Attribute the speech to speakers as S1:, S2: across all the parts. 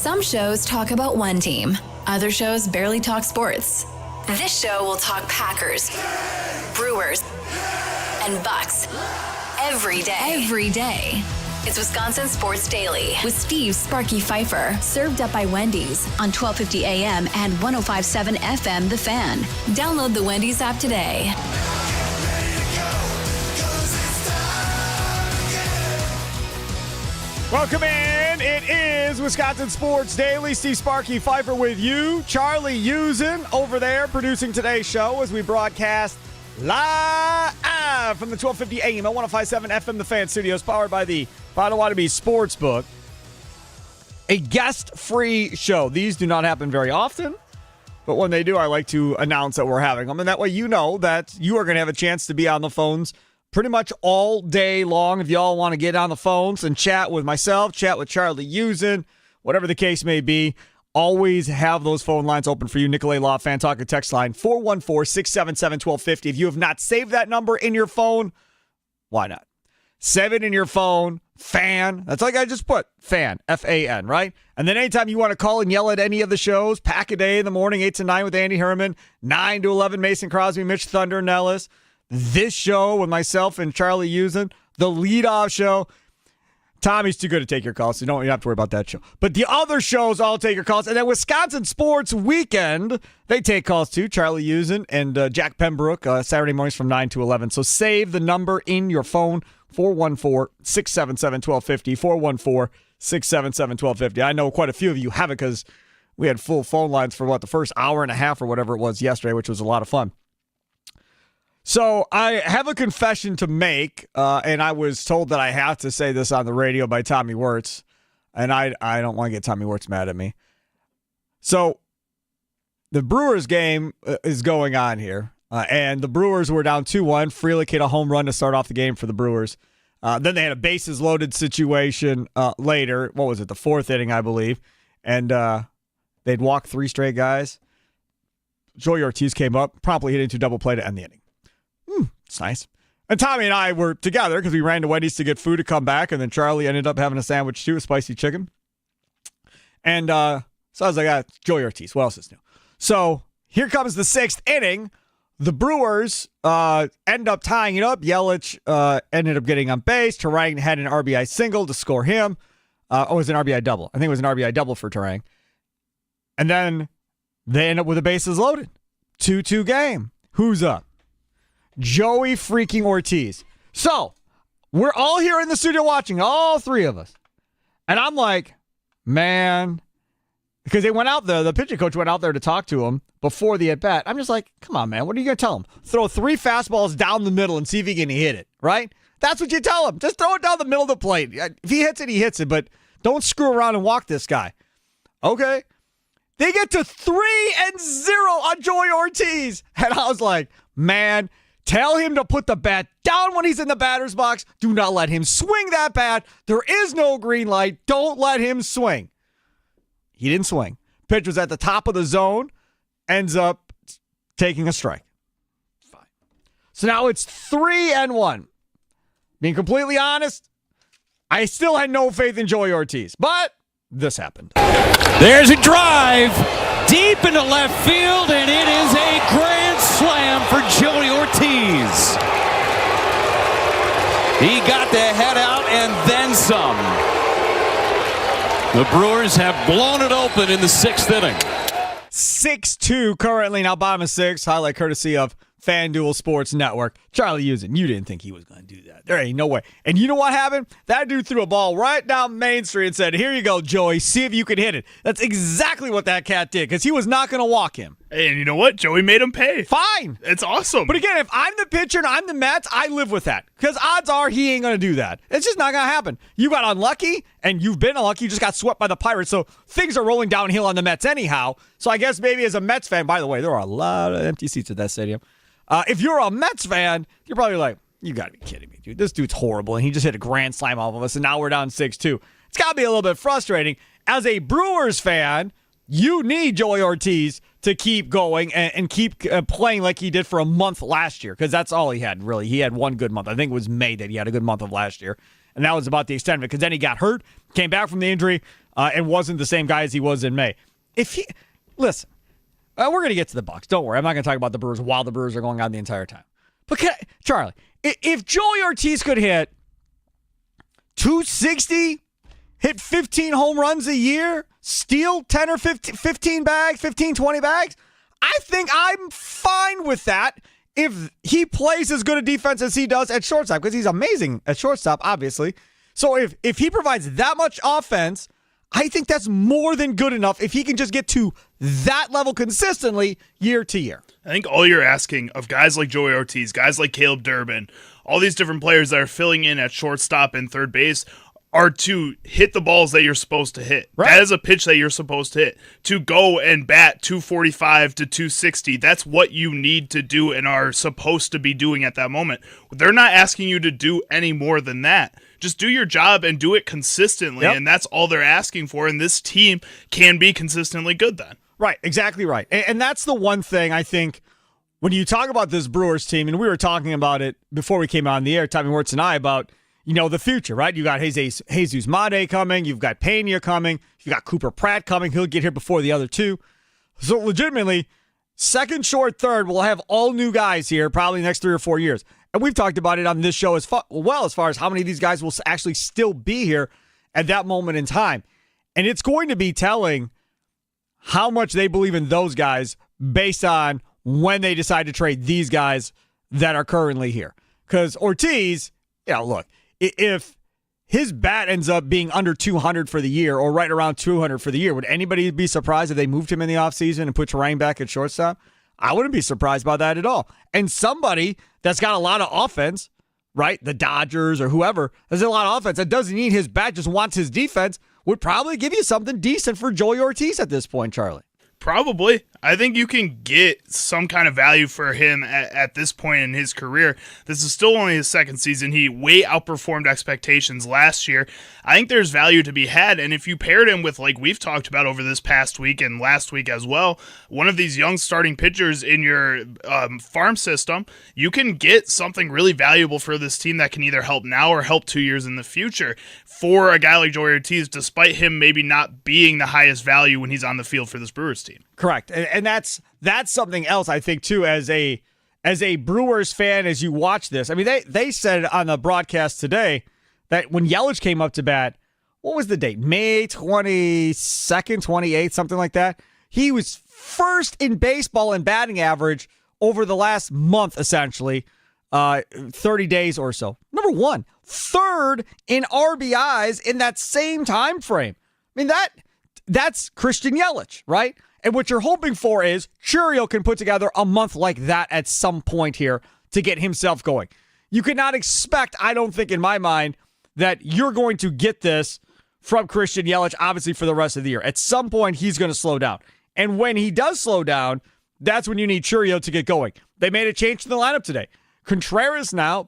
S1: Some shows talk about one team. Other shows barely talk sports. This show will talk Packers, Brewers, and Bucks every day. It's Wisconsin Sports Daily with Steve Sparky Fifer. Served up by Wendy's on 1250 AM and 105.7 FM The Fan. Download the Wendy's app today.
S2: Welcome in. It is Wisconsin Sports Daily. Steve Sparky Fifer with you. Charlie Usen over there producing today's show as we broadcast live from the 1250 AM at 105.7 FM The Fan Studios, powered by the Potawatomi Sportsbook. A guest-free show. These do not happen very often, but when they do, I like to announce that we're having them, and that way you know that you are going to have a chance to be on the phones pretty much all day long. If y'all want to get on the phones and chat with myself, chat with Charlie Usen, whatever the case may be, always have those phone lines open for you. Nicolay Law Fan Talk and Text Line 414-677-1250. If you have not saved that number in your phone, why not? Save it in your phone. Fan. That's like I just put. Fan. F-A-N, right? And then anytime you want to call and yell at any of the shows, Pack a Day in the morning, 8 to 9 with Andy Herman, 9 to 11, Mason Crosby, Mitch Thunder Nellis. This show with myself and Charlie Usen, the leadoff show. Tommy's too good to take your calls, so you don't have to worry about that show. But the other shows all take your calls. And then Wisconsin Sports Weekend, they take calls too. Charlie Usen and Jack Pembroke, Saturday mornings from 9 to 11. So save the number in your phone, 414-677-1250, 414-677-1250. I know quite a few of you have it because we had full phone lines for, the first hour and a half or whatever it was yesterday, which was a lot of fun. So I have a confession to make, and I was told that I have to say this on the radio by Tommy Wirtz, and I don't want to get Tommy Wirtz mad at me. So the Brewers game is going on here, and the Brewers were down 2-1. Frelick hit a home run to start off the game for the Brewers. Then they had a bases-loaded situation later. What was it, the fourth inning, I believe, and they'd walked 3 straight guys. Joey Ortiz came up, promptly hit into double play to end the inning. It's nice. And Tommy and I were together because we ran to Wendy's to get food to come back, and then Charlie ended up having a sandwich too, a spicy chicken. And so I was like, Joey Ortiz, what else is new? So here comes the 6th inning. The Brewers end up tying it up. Yelich ended up getting on base. Turang had an RBI single to score him. It was an RBI double. I think it was an RBI double for Turang. And then they end up with the bases loaded. 2-2 game. Who's up? Joey freaking Ortiz. So, we're all here in the studio watching, all 3 of us. And I'm like, man, because they went out there, the pitching coach went out there to talk to him before the at-bat. I'm just like, come on, man, what are you going to tell him? Throw 3 fastballs down the middle and see if he can hit it, right? That's what you tell him. Just throw it down the middle of the plate. If he hits it, he hits it, but don't screw around and walk this guy. Okay. They get to 3-0 on Joey Ortiz. And I was like, man, tell him to put the bat down when he's in the batter's box. Do not let him swing that bat. There is no green light. Don't let him swing. He didn't swing. Pitch was at the top of the zone. Ends up taking a strike. Fine. So now it's 3-1. Being completely honest, I still had no faith in Joey Ortiz. But this happened.
S3: There's a drive deep into left field, and it is a grand slam for Joey Ortiz. He got the head out and then some. The Brewers have blown it open in the 6th inning.
S2: 6-2 currently, now bottom of 6. Highlight courtesy of FanDuel Sports Network. Charlie Usen, you didn't think he was going to do that. There ain't no way. And you know what happened? That dude threw a ball right down Main Street and said, here you go, Joey. See if you can hit it. That's exactly what that cat did because he was not going to walk him.
S4: And you know what? Joey made him pay.
S2: Fine.
S4: It's awesome.
S2: But again, if I'm the pitcher and I'm the Mets, I live with that because odds are he ain't going to do that. It's just not going to happen. You got unlucky, and you've been unlucky. You just got swept by the Pirates, so things are rolling downhill on the Mets anyhow. So I guess maybe as a Mets fan, by the way, there are a lot of empty seats at that stadium. If you're a Mets fan, you're probably like, you got to be kidding me, dude. This dude's horrible, and he just hit a grand slam off of us, and now we're down 6-2. It's got to be a little bit frustrating. As a Brewers fan, you need Joey Ortiz to keep going and keep playing like he did for a month last year, because that's all he had, really. He had one good month. I think it was May that he had a good month of last year, and that was about the extent of it, because then he got hurt, came back from the injury, and wasn't the same guy as he was in May. Listen, we're going to get to the Bucks. Don't worry. I'm not going to talk about the Brewers while the Brewers are going on the entire time. But Charlie, if Joey Ortiz could hit 260, hit 15 home runs a year, steal 10 or 15 bags, 15, 20 bags, I think I'm fine with that if he plays as good a defense as he does at shortstop, because he's amazing at shortstop, obviously. So if he provides that much offense, I think that's more than good enough if he can just get to that level consistently year to year.
S4: I think all you're asking of guys like Joey Ortiz, guys like Caleb Durbin, all these different players that are filling in at shortstop and third base are to hit the balls that you're supposed to hit. Right. That is a pitch that you're supposed to hit. To go and bat 245 to 260, that's what you need to do and are supposed to be doing at that moment. They're not asking you to do any more than that. Just do your job and do it consistently, and that's all they're asking for, and this team can be consistently good then.
S2: Right, exactly right. And that's the one thing I think when you talk about this Brewers team, and we were talking about it before we came on the air, Tommy Wirtz and I, about the future, right? You got Jesus Made coming, you've got Pena coming, you got Cooper Pratt coming. He'll get here before the other two. So legitimately, second, short, third, we'll have all new guys here probably the next 3 or 4 years. And we've talked about it on this show as far as how many of these guys will actually still be here at that moment in time. And it's going to be telling how much they believe in those guys based on when they decide to trade these guys that are currently here. Because Ortiz, look, if his bat ends up being under 200 for the year or right around 200 for the year, would anybody be surprised if they moved him in the offseason and put Terang back at shortstop? I wouldn't be surprised by that at all. And somebody that's got a lot of offense, right, the Dodgers or whoever, has a lot of offense that doesn't need his bat, just wants his defense, would probably give you something decent for Joey Ortiz at this point, Charlie.
S4: Probably. I think you can get some kind of value for him at this point in his career. This is still only his second season. He way outperformed expectations last year. I think there's value to be had, and if you paired him with, like we've talked about over this past week and last week as well, one of these young starting pitchers in your farm system, you can get something really valuable for this team that can either help now or help 2 years in the future for a guy like Joey Ortiz, despite him maybe not being the highest value when he's on the field for this Brewers team.
S2: Correct. And that's something else I think too, as a Brewers fan, as you watch this. I mean, they said on the broadcast today that when Yelich came up to bat, what was the date? May 22nd, 28th, something like that. He was first in baseball in batting average over the last month, essentially, 30 days or so. Number one, third in RBIs in that same time frame. I mean, that's Christian Yelich, right? And what you're hoping for is Churio can put together a month like that at some point here to get himself going. You cannot expect, I don't think in my mind, that you're going to get this from Christian Yelich, obviously, for the rest of the year. At some point, he's going to slow down. And when he does slow down, that's when you need Churio to get going. They made a change to the lineup today. Contreras now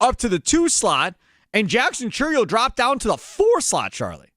S2: up to the 2 slot, and Jackson Churio dropped down to the 4 slot, Charlie.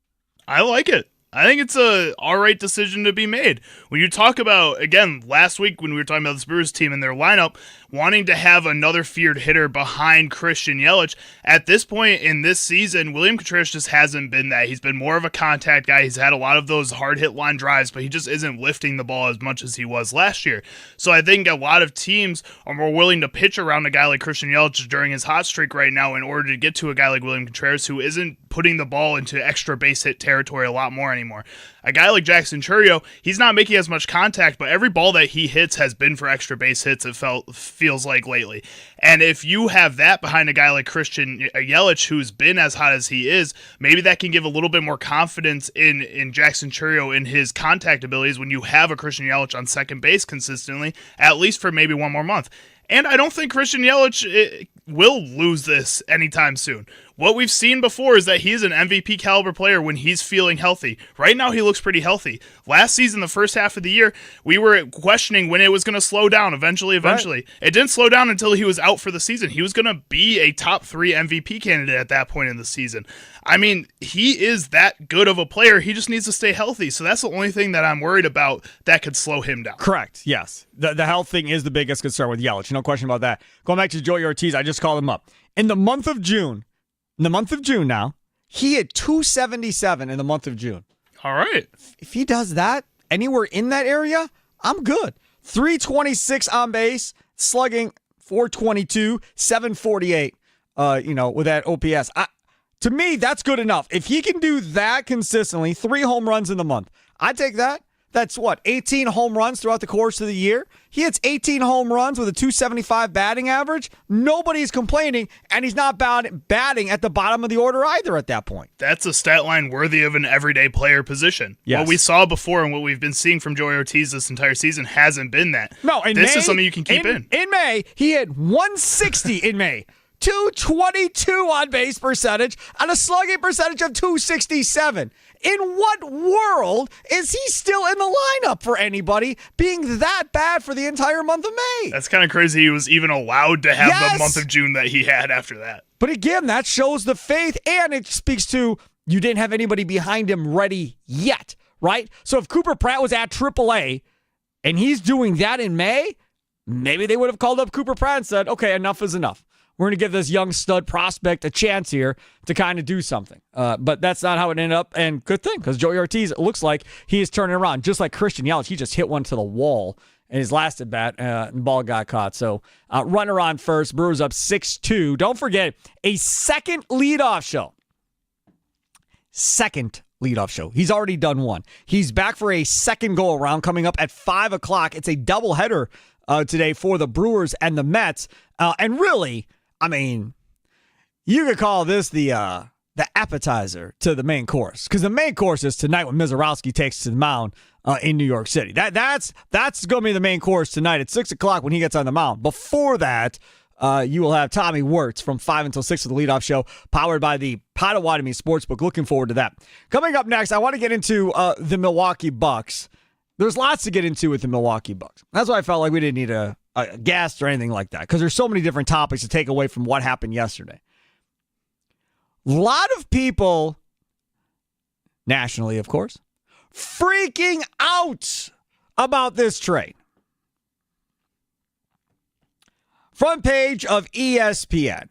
S4: I like it. I think it's a all right decision to be made. When you talk about, again, last week when we were talking about this Brewers team and their lineup, wanting to have another feared hitter behind Christian Yelich, at this point in this season, William Contreras just hasn't been that. He's been more of a contact guy. He's had a lot of those hard hit line drives, but he just isn't lifting the ball as much as he was last year. So I think a lot of teams are more willing to pitch around a guy like Christian Yelich during his hot streak right now in order to get to a guy like William Contreras, who isn't putting the ball into extra base hit territory a lot more anymore. A guy like Jackson Churio, he's not making as much contact, but every ball that he hits has been for extra base hits, it feels like lately. And if you have that behind a guy like Christian Yelich, who's been as hot as he is, maybe that can give a little bit more confidence in Jackson Churio in his contact abilities when you have a Christian Yelich on second base consistently, at least for maybe one more month. And I don't think Christian Yelich will lose this anytime soon. What we've seen before is that he's an MVP caliber player when he's feeling healthy. Right now, he looks pretty healthy. Last season, the first half of the year, we were questioning when it was going to slow down eventually. Right. It didn't slow down until he was out for the season. He was going to be a top 3 MVP candidate at that point in the season. I mean, he is that good of a player. He just needs to stay healthy. So that's the only thing that I'm worried about that could slow him down.
S2: Correct, yes. The health thing is the biggest concern with Yelich. No question about that. Going back to Joey Ortiz, I just called him up. In the month of June now, He hit 277 in the month of June.
S4: All right.
S2: If he does that anywhere in that area, I'm good. 326 on base, slugging 422, 748, with that OPS. To me, that's good enough. If he can do that consistently, 3 home runs in the month, I'd take that. That's 18 home runs throughout the course of the year. He hits 18 home runs with a 275 batting average. Nobody's complaining, and he's not batting at the bottom of the order either at that point.
S4: That's a stat line worthy of an everyday player position.
S2: Yes.
S4: What we saw before and what we've been seeing from Joey Ortiz this entire season hasn't been that.
S2: No,
S4: this is something you can keep in.
S2: In May, he hit 160 in May. 222 on base percentage and a slugging percentage of 267. In what world is he still in the lineup for anybody being that bad for the entire month of May?
S4: That's kind of crazy he was even allowed to have the month of June that he had after that.
S2: But again, that shows the faith, and it speaks to you didn't have anybody behind him ready yet, right? So if Cooper Pratt was at AAA and he's doing that in May, maybe they would have called up Cooper Pratt and said, okay, enough is enough. We're going to give this young stud prospect a chance here to kind of do something. But that's not how it ended up, and good thing, because Joey Ortiz, it looks like he is turning around. Just like Christian Yelich, he just hit one to the wall in his last at bat, and the ball got caught. So runner on first, Brewers up 6-2. Don't forget, a second leadoff show. He's already done one. He's back for a second go-around coming up at 5 o'clock. It's a doubleheader today for the Brewers and the Mets. And really, I mean, you could call this the appetizer to the main course, because the main course is tonight when Mizorowski takes to the mound in New York City. That's going to be the main course tonight at 6 o'clock when he gets on the mound. Before that, you will have Tommy Wirtz from 5 until 6 of the leadoff show, powered by the Potawatomi Sportsbook. Looking forward to that. Coming up next, I want to get into the Milwaukee Bucks. There's lots to get into with the Milwaukee Bucks. That's why I felt like we didn't need a guest or anything like that, because there's so many different topics to take away from what happened yesterday. A lot of people, nationally, of course, freaking out about this trade. Front page of ESPN.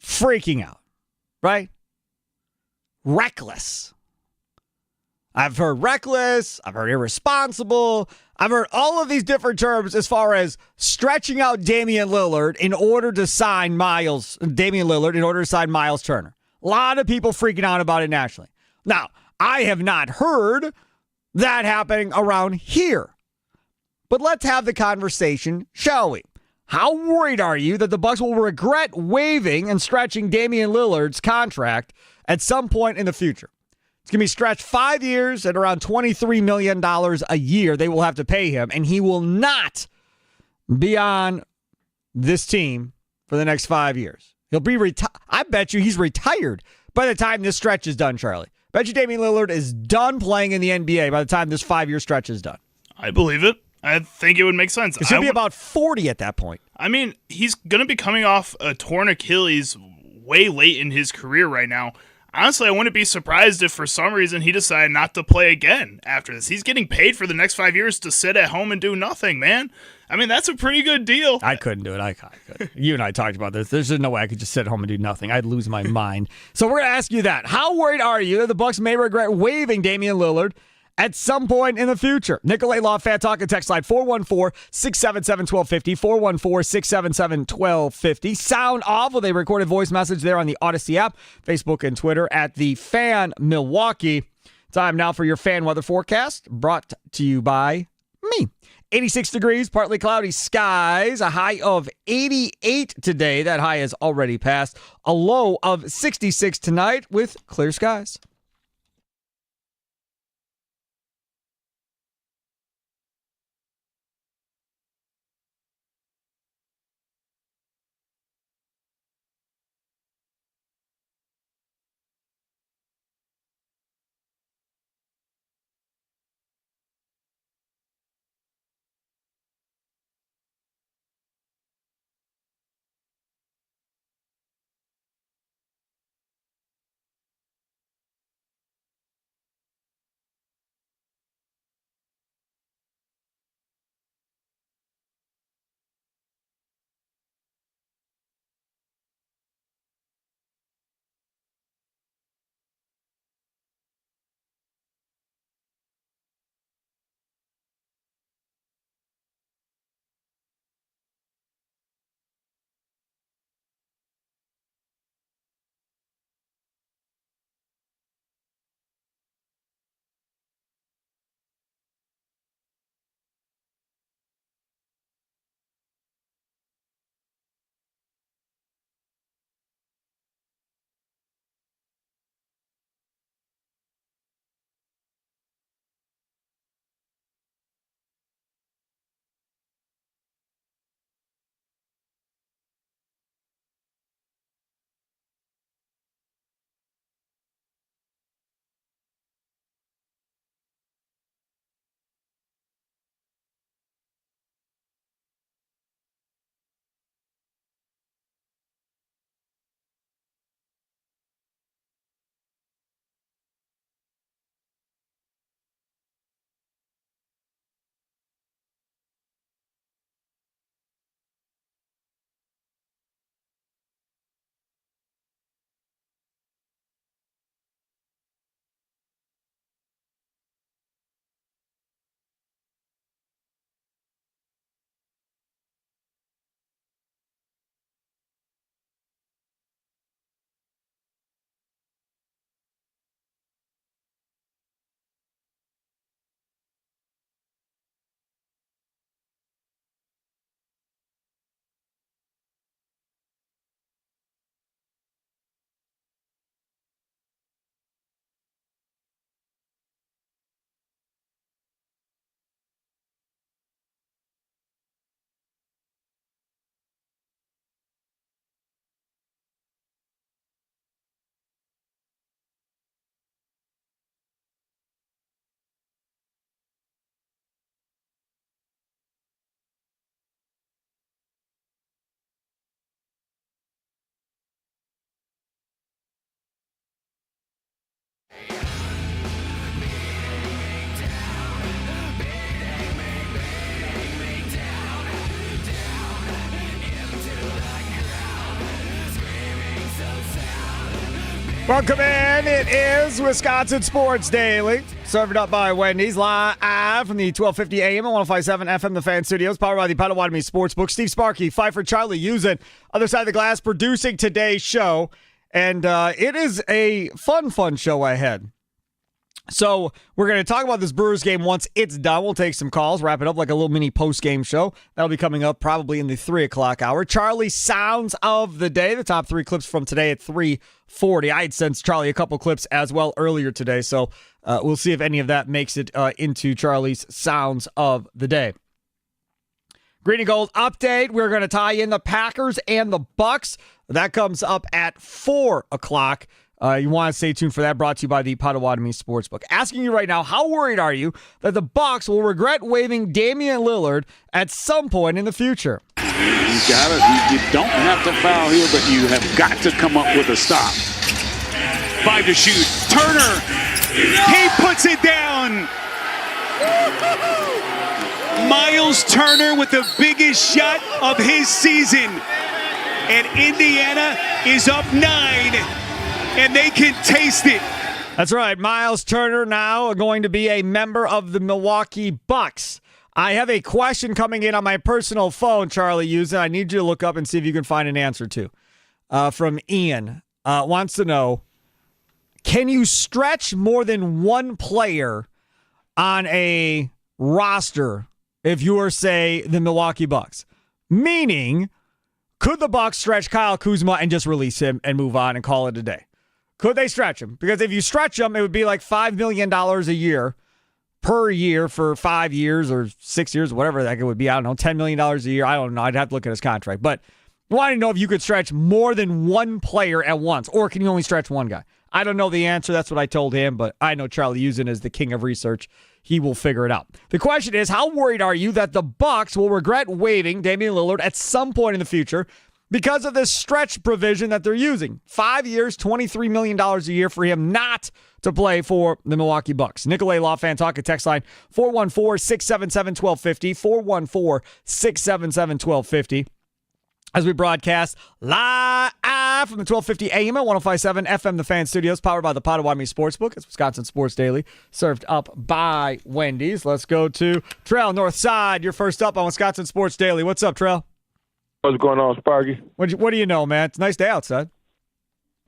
S2: Freaking out, right? Reckless. I've heard reckless. I've heard irresponsible. I've heard all of these different terms as far as stretching out Damian Lillard in order to sign Myles Turner. A lot of people freaking out about it nationally. Now, I have not heard that happening around here. But let's have the conversation, shall we? How worried are you that the Bucks will regret waiving and stretching Damian Lillard's contract at some point in the future? It's going to be stretched 5 years at around $23 million a year they will have to pay him, and he will not be on this team for the next 5 years. He'll be I bet you he's retired by the time this stretch is done, Charlie. Bet you Damian Lillard is done playing in the NBA by the time this 5-year stretch is done.
S4: I believe it. I think it would make sense.
S2: He'll be about 40 at that point.
S4: I mean, he's going to be coming off a torn Achilles way late in his career right now. Honestly, I wouldn't be surprised if for some reason he decided not to play again after this. He's getting paid for the next 5 years to sit at home and do nothing, man. I mean, that's a pretty good deal.
S2: I couldn't do it. I couldn't. You and I talked about this. There's just no way I could just sit at home and do nothing. I'd lose my mind. So we're going to ask you that. How worried are you that the Bucks may regret waiving Damian Lillard at some point in the future? Nicolay Law Fan Talk and text line 414-677-1250, 414-677-1250. Sound off with a recorded voice message there on the Odyssey app, Facebook and Twitter at The Fan Milwaukee. Time now for your fan weather forecast, brought to you by me. 86 degrees, partly cloudy skies, a high of 88 today. That high has already passed. A low of 66 tonight with clear skies. Welcome in. It is Wisconsin Sports Daily, served up by Wendy's, live from the 1250 AM and 105.7 FM, the Fan Studios, powered by the Potawatomi Sportsbook. Steve Sparky, Fifer, Charlie Usen, other side of the glass, producing today's show. And it is a fun show ahead. So we're going to talk about this Brewers game once it's done. We'll take some calls, wrap it up like a little mini post-game show. That'll be coming up probably in the 3 o'clock hour. Charlie Sounds of the Day, the top 3 clips from today at 3:40. I had sent Charlie a couple clips as well earlier today, so we'll see if any of that makes it into Charlie's Sounds of the Day. Green and Gold update. We're going to tie in the Packers and the Bucks. That comes up at 4 o'clock. You want to stay tuned for that, brought to you by the Potawatomi Sportsbook. Asking you right now, how worried are you that the Bucks will regret waiving Damian Lillard at some point in the future?
S5: You don't have to foul here, but you have got to come up with a stop. 5 to shoot. Turner, he puts it down. Myles Turner with the biggest shot of his season. And Indiana is up 9. And they can taste it.
S2: That's right. Myles Turner now going to be a member of the Milwaukee Bucks. I have a question coming in on my personal phone, Charlie Usen. I need you to look up and see if you can find an answer to. From Ian. Wants to know, can you stretch more than one player on a roster if you were, say, the Milwaukee Bucks? Meaning, could the Bucks stretch Kyle Kuzma and just release him and move on and call it a day? Could they stretch him? Because if you stretch him, it would be like $5 million a year per year for 5 years or 6 years, whatever that it would be. I don't know, $10 million a year. I don't know. I'd have to look at his contract. But I want to know if you could stretch more than one player at once, or can you only stretch one guy? I don't know the answer. That's what I told him, but I know Charlie Usen is the king of research. He will figure it out. The question is, how worried are you that the Bucks will regret waiving Damian Lillard at some point in the future because of this stretch provision that they're using? 5 years, $23 million a year for him not to play for the Milwaukee Bucks. Nicolay Law Fan Talk, text line 414-677-1250, 414-677-1250. As we broadcast live from the 1250 AM at 105.7 FM, the Fan Studios, powered by the Potawatomi Sportsbook. It's Wisconsin Sports Daily, served up by Wendy's. Let's go to Trell, North Side. You're first up on Wisconsin Sports Daily. What's up, Trell?
S6: What's going on, Sparky?
S2: What do you know, man? It's a nice day outside.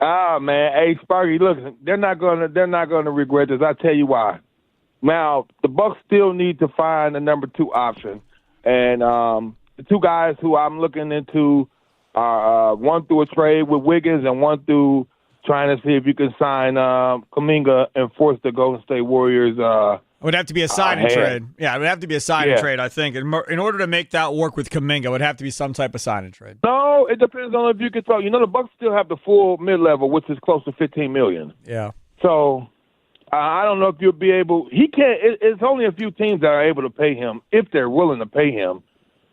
S6: Man, hey, Sparky, look, they're not gonna regret this. I'll tell you why. Now, the Bucks still need to find a number 2 option, and the 2 guys who I'm looking into are one through a trade with Wiggins and one through trying to see if you can sign Kuminga and force the Golden State Warriors.
S2: It would have to be a sign and trade. Yeah, it would have to be a sign and trade, I think. In order to make that work with Kuminga, it would have to be some type of sign and trade.
S6: No, it depends on if you can throw. You know, the Bucks still have the full mid-level, which is close to $15 million.
S2: Yeah.
S6: So I don't know if you'll be able. He can't. It's only a few teams that are able to pay him if they're willing to pay him.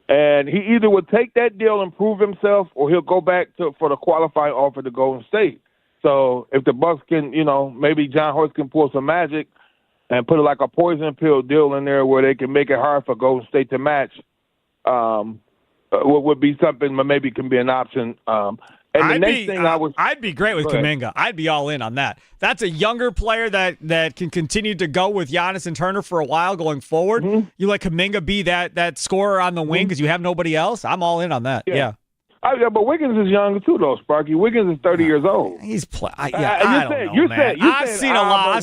S6: And he either would take that deal and prove himself, or he'll go back for the qualifying offer to Golden State. So if the Bucks can, maybe John Horst can pull some magic and put like a poison pill deal in there where they can make it hard for Golden State to match, what would be something that maybe can be an option. And
S2: I'd be great with Kuminga. I'd be all in on that. That's a younger player that can continue to go with Giannis and Turner for a while going forward. Mm-hmm. You let Kuminga be that scorer on the wing because you have nobody else. I'm all in on that. Yeah.
S6: But Wiggins is younger too, though, Sparky. Wiggins is 30 years old.
S2: He's I don't know, man. I've seen a lot.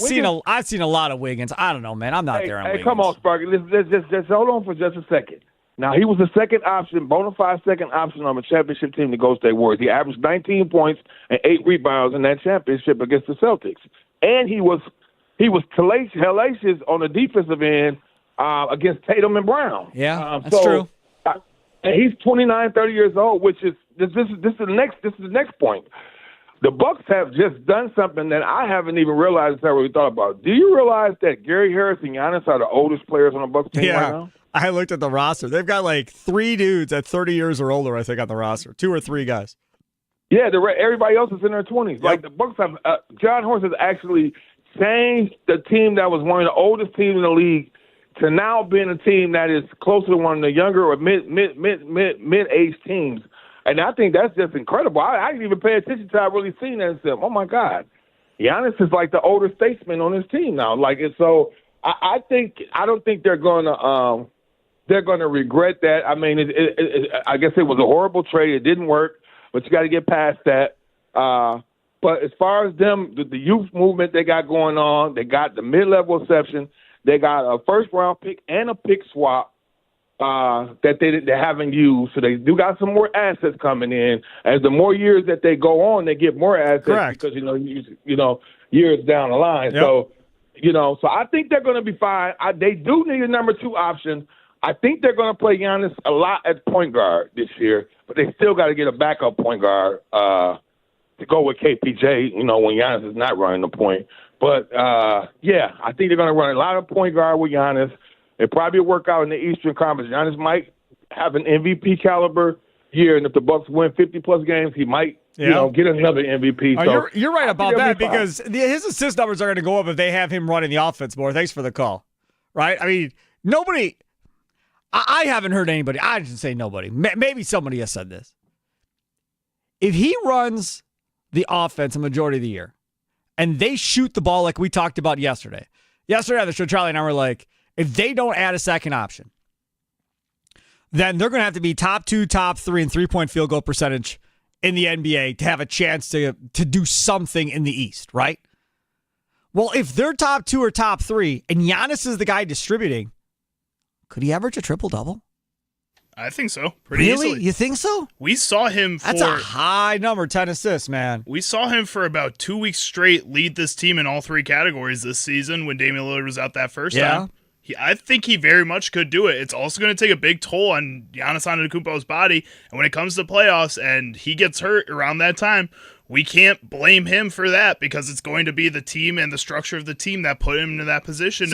S2: I've seen a lot of Wiggins. I don't know, man. I'm not there on Wiggins.
S6: Hey, come on, Sparky. Let's just hold on for just a second. Now, he was the second option, bona fide second option on a championship team, the Golden State Warriors. He averaged 19 points and 8 rebounds in that championship against the Celtics. And he was hellacious on the defensive end against Tatum and Brown.
S2: Yeah, that's true.
S6: And he's 29, 30 years old, which is this is the next point. The Bucks have just done something that I haven't even realized I really thought about. Do you realize that Gary Harris and Giannis are the oldest players on the Bucks team right now?
S2: I looked at the roster. They've got like 3 dudes at 30 years or older, I think, on the roster. 2 or 3 guys.
S6: Yeah, everybody else is in their 20s. Yep. Like the Bucks have John Horst has actually changed the team that was one of the oldest teams in the league to now being a team that is closer to one of the younger or mid-age teams. And I think that's just incredible. I didn't even pay attention to I really seen that and said, oh, my God. Giannis is like the older statesman on his team now. Like, and so I don't think they're going to regret that. I mean, I guess it was a horrible trade. It didn't work, but you got to get past that. But as far as them, the youth movement they got going on, they got the mid-level exception. They got a first-round pick and a pick swap that they haven't used. So they do got some more assets coming in. As the more years that they go on, they get more assets.
S2: Correct.
S6: Because, years down the line.
S2: Yep.
S6: So I think they're going to be fine. They do need a number 2 option. I think they're going to play Giannis a lot at point guard this year, but they still got to get a backup point guard to go with KPJ, when Giannis is not running the point. But, I think they're going to run a lot of point guard with Giannis. It probably will work out in the Eastern Conference. Giannis might have an MVP caliber year, and if the Bucks win 50-plus games, he might get another MVP.
S2: So you're right about that because his assist numbers are going to go up if they have him running the offense more. Thanks for the call. Right? I mean, nobody – I haven't heard anybody. I didn't say nobody. Maybe somebody has said this. If he runs the offense a majority of the year and they shoot the ball like we talked about yesterday on the show, Charlie and I were like, if they don't add a second option, then they're going to have to be top 2, top 3 in three-point field goal percentage in the NBA to have a chance to do something in the East, right? Well, if they're top 2 or top 3 and Giannis is the guy distributing, could he average a triple-double?
S4: I think so. Pretty
S2: really?
S4: easily.
S2: You think so?
S4: We saw him for...
S2: That's a high number, 10 assists, man.
S4: We saw him for about 2 weeks straight lead this team in all 3 categories this season when Damian Lillard was out that first time. I think he very much could do it. It's also going to take a big toll on Giannis Antetokounmpo's body. And when it comes to playoffs and he gets hurt around that time, we can't blame him for that because it's going to be the team and the structure of the team that put him into that position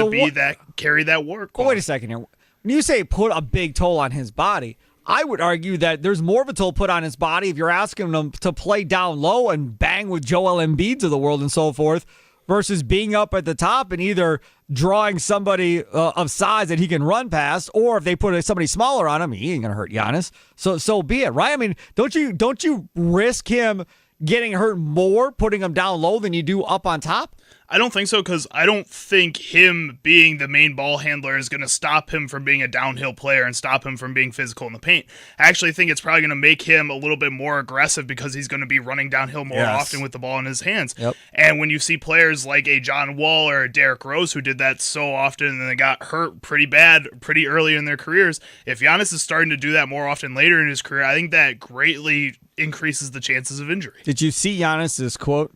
S4: carry that work.
S2: Well, wait a second here. When you say put a big toll on his body, I would argue that there's more of a toll put on his body if you're asking him to play down low and bang with Joel Embiid of the world and so forth versus being up at the top and either drawing somebody of size that he can run past, or if they put somebody smaller on him, he ain't going to hurt Giannis. So be it, right? I mean, don't you risk him getting hurt more putting him down low than you do up on top?
S4: I don't think so because I don't think him being the main ball handler is going to stop him from being a downhill player and stop him from being physical in the paint. I actually think it's probably going to make him a little bit more aggressive because he's going to be running downhill more often with the ball in his hands.
S2: Yep.
S4: And when you see players like a John Wall or a Derrick Rose who did that so often and they got hurt pretty bad pretty early in their careers, if Giannis is starting to do that more often later in his career, I think that greatly increases the chances of injury.
S2: Did you see Giannis's quote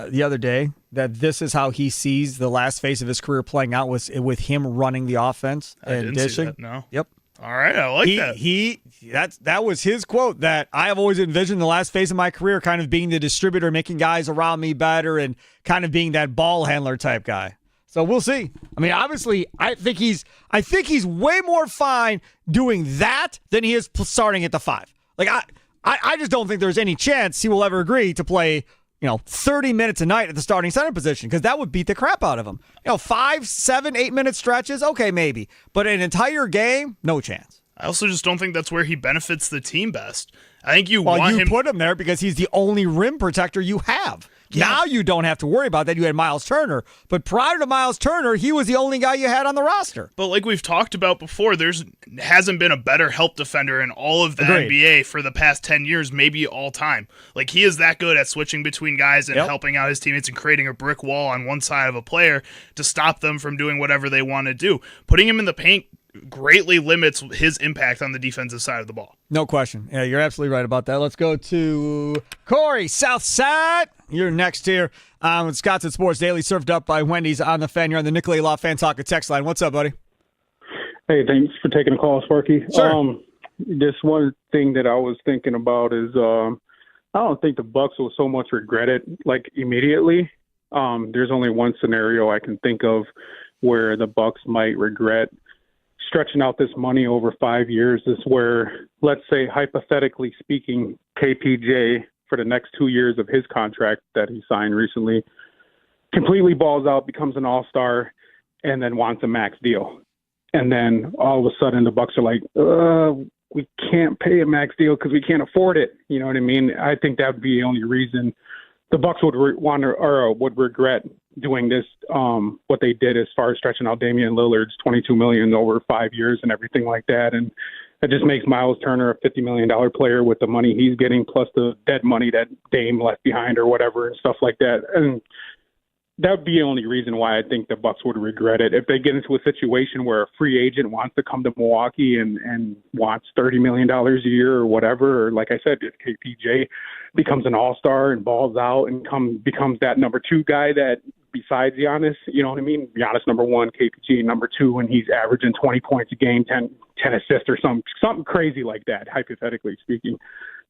S2: the other day that this is how he sees the last phase of his career playing out with him running the offense and dishing?
S4: See that, no.
S2: Yep.
S4: All right, I like that.
S2: That was his quote, that I have always envisioned the last phase of my career kind of being the distributor, making guys around me better and kind of being that ball handler type guy. So we'll see. I mean, obviously, I think he's way more fine doing that than he is starting at the 5. Like I just don't think there's any chance he will ever agree to play 30 minutes a night at the starting center position, because that would beat the crap out of him. 5, 7, 8 minute stretches, okay, maybe. But an entire game, no chance.
S4: I also just don't think that's where he benefits the team best. I think you
S2: put him there because he's the only rim protector you have. Yeah. Now you don't have to worry about that. You had Myles Turner. But prior to Myles Turner, he was the only guy you had on the roster.
S4: But like we've talked about before, hasn't been a better help defender in all of the NBA for the past 10 years, maybe all time. Like, he is that good at switching between guys and helping out his teammates and creating a brick wall on one side of a player to stop them from doing whatever they want to do. Putting him in the paint greatly limits his impact on the defensive side of the ball.
S2: No question. Yeah, you're absolutely right about that. Let's go to Corey, Southside. You're next here with Scott's at Sports Daily, served up by Wendy's on the Fan. You're on the Nicolay Law Fan Talk text line. What's up, buddy?
S7: Hey, thanks for taking the call, Sparky.
S2: Sure.
S7: Just one thing that I was thinking about is I don't think the Bucks will so much regret it like immediately. There's only one scenario I can think of where the Bucks might regret stretching out this money over 5 years. Is where, let's say, hypothetically speaking, KPJ for the next 2 years of his contract that he signed recently completely balls out, becomes an all-star, and then wants a max deal. And then all of a sudden the Bucks are like, we can't pay a max deal because we can't afford it. You know what I mean? I think that would be the only reason the Bucks would would regret doing this, what they did as far as stretching out Damian Lillard's $22 million over 5 years and everything like that. And it just makes Myles Turner a $50 million player with the money he's getting plus the dead money that Dame left behind or whatever and stuff like that. And that would be the only reason why I think the Bucks would regret it. If they get into a situation where a free agent wants to come to Milwaukee and wants $30 million a year or whatever, or like I said, if KPJ becomes an all-star and balls out and becomes that number 2 guy that besides Giannis, you know what I mean? Giannis number 1, KPG number 2, and he's averaging 20 points a game, 10 assists or something crazy like that, hypothetically speaking.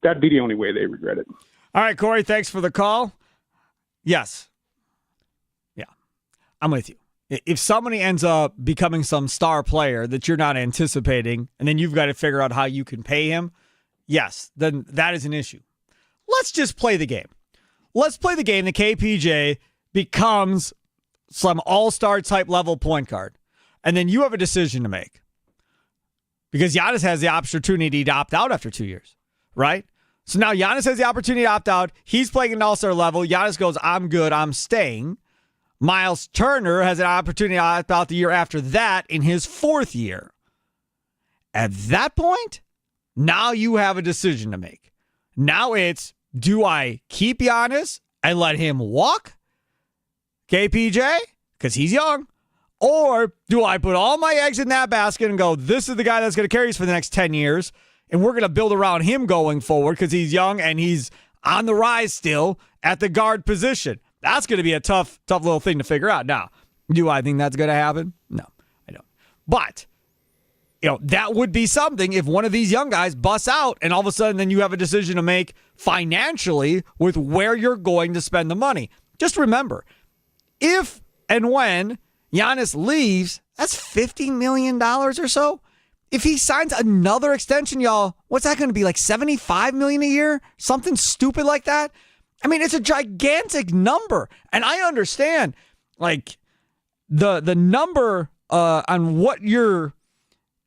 S7: That'd be the only way they regret it.
S2: All right, Corey, thanks for the call. Yes. Yeah, I'm with you. If somebody ends up becoming some star player that you're not anticipating, and then you've got to figure out how you can pay him, yes, then that is an issue. Let's just play the game. Let's play the game that KPJ becomes some all-star type level point guard. And then you have a decision to make. Because Giannis has the opportunity to opt out after 2 years, right? So now Giannis has the opportunity to opt out. He's playing an all-star level. Giannis goes, I'm good, I'm staying. Myles Turner has an opportunity to opt out the year after that in his 4th year. At that point, now you have a decision to make. Now it's, do I keep Giannis and let him walk? KPJ, because he's young. Or do I put all my eggs in that basket and go, this is the guy that's going to carry us for the next 10 years, and we're going to build around him going forward because he's young and he's on the rise still at the guard position. That's going to be a tough little thing to figure out. Now, do I think that's going to happen? No, I don't. But, that would be something if one of these young guys busts out and all of a sudden then you have a decision to make financially with where you're going to spend the money. Just remember, if and when Giannis leaves, that's $50 million or so. If he signs another extension, y'all, what's that going to be, like $75 million a year? Something stupid like that? I mean, it's a gigantic number. And I understand, like, the number on what you're